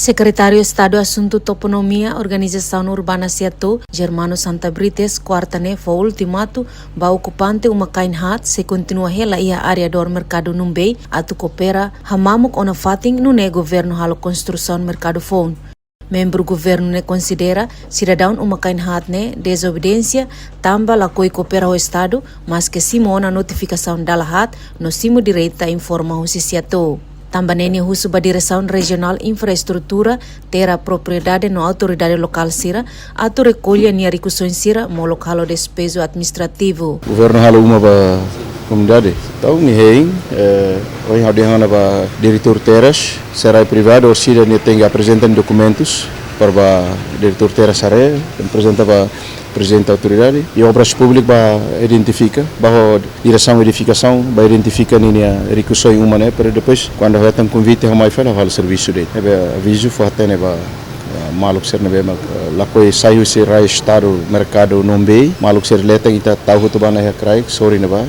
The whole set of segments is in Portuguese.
Secretário de Estado Assunto Toponomia Organização Urbana Seattle, Germano Santa Brites, quarta-ne foi ultimato ba ocupante uma kainhat se continua hela ia área do mercado numbei atu coopera hamamuk ona fating no ne governo halo construção mercado phone. Membro governo ne considera cidadão uma kainhat ne desobediência tamba la koi coopera o Estado, mas que simo na notificação dalahat no simo direita informa o Seattle. Também husu ba direção regional infraestrutura terra propriedade no autoridade local sira atu recolha nia ricuções sira mo lokalo despeso administrativo. Governo halo uma ba comunidade. Então mi hein hoje há de ba diretor terras serai privado ou sira ne tenga apresentam documentos para ba diretor terras sare apresenta ba presidente da autoridade e obras públicas ba identifica ba direção edificação ba identifica nia ricuções uma né para depois quando vai ter convite ao mais fala serviço dele é aviso foi até né ba maluk ser nebe mak lakoi sayu se rai estado mercado nombe maluk ser leta ita tahu to bana ya krai sorry ne ba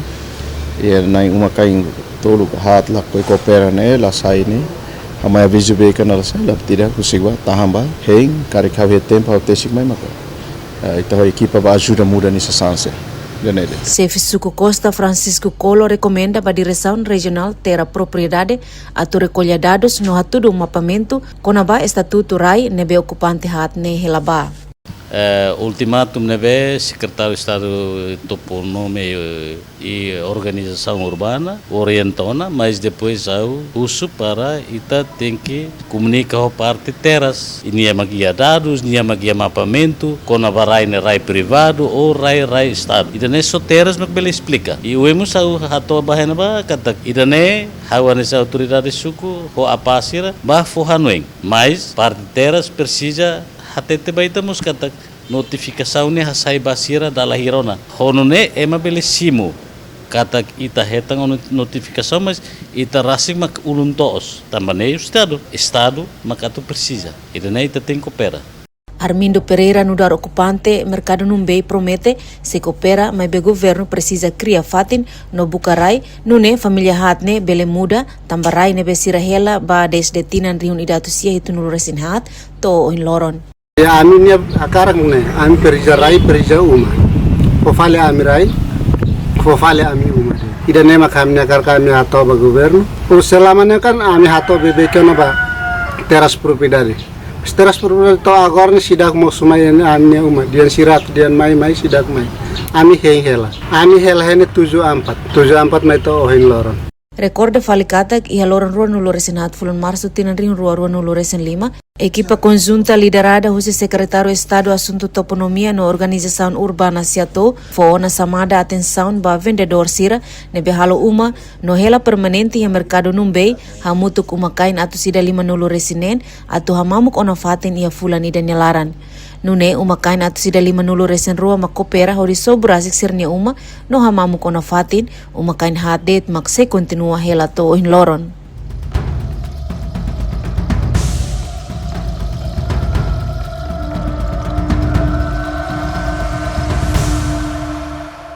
e nai uma kain tolu hat lakoi coopera ne la sai ne amai aviso be kana la sai la tira kusigwa tahamba hein kare kave tempo ao tesik mai mak ita a equipa ba ajuda muda nessa sanse. Chefe Suco Costa Francisco Colo recomenda para a direção regional ter a propriedade a recolher dados no atudo mapamento com a estatuto RAI nebe ocupante hat ne helaba. Ultimatum nebe secretário de Estado Toponome e Organização Urbana orientona, mas depois ao uso para ita tem que comunicar ao parte terras. Nia magia dados, nia magia mapamento, com a rai privado ou rai Estado. Ita ne só terras mas bele explica. E o emos ao rato bahena ba kata ita ne hawan essa autoridade suku ho apasira ba fohanueng. Mas parte terras precisa hatete baitamos kata notificação ne hasai basira da lahirona. Hono ne ema bele simo. Kata ita hetang notificação mas ita rasing mak ulun toos. Tambane Estado makatu precisa. Ita ne ita tem coopera. Armindo Pereira, nudar ocupante, mercado numbei promete se coopera, mas o governo precisa criar fatin no Bucarai, nune família hatne bele muda, tambarai nebe sirahela ba desde tinan riun idatu sia itu nuluresin hat to in loron. Ya aminia akarang ne, am perija rai perija uma. Fofale amirai, fofale ami uma. Ida nema kami akar kami hato ba governo. Por selamanya kan ami hato bebekena ba teras propriedade. Teras propriedade to agora ne sidak mo sumayan amnya uma. Dian sirat dian mai sidak mai. Ami hela. Ami hela hene 74 mai to ohin loron. Recorda falikatak ia loron rua no loresin hat fulon março tinan rin rua no loresin lima. Equipa conjunta liderada o secretário de Estado Assunto Toponomia na Organização Urbana Seattle foi na chamada atenção ba vendedor sira nebe halo uma no hela permanente e mercado numbei hamutuk uma kain atu sida lima no loresinen atu hamamuk ona fatin ia fulan ida nelaran. Nune uma kain atu sida lima no loresen rua makopera hori sobrasik sirnia uma no hamamuk ona fatin uma kain hadet mak se continua hela to in loron.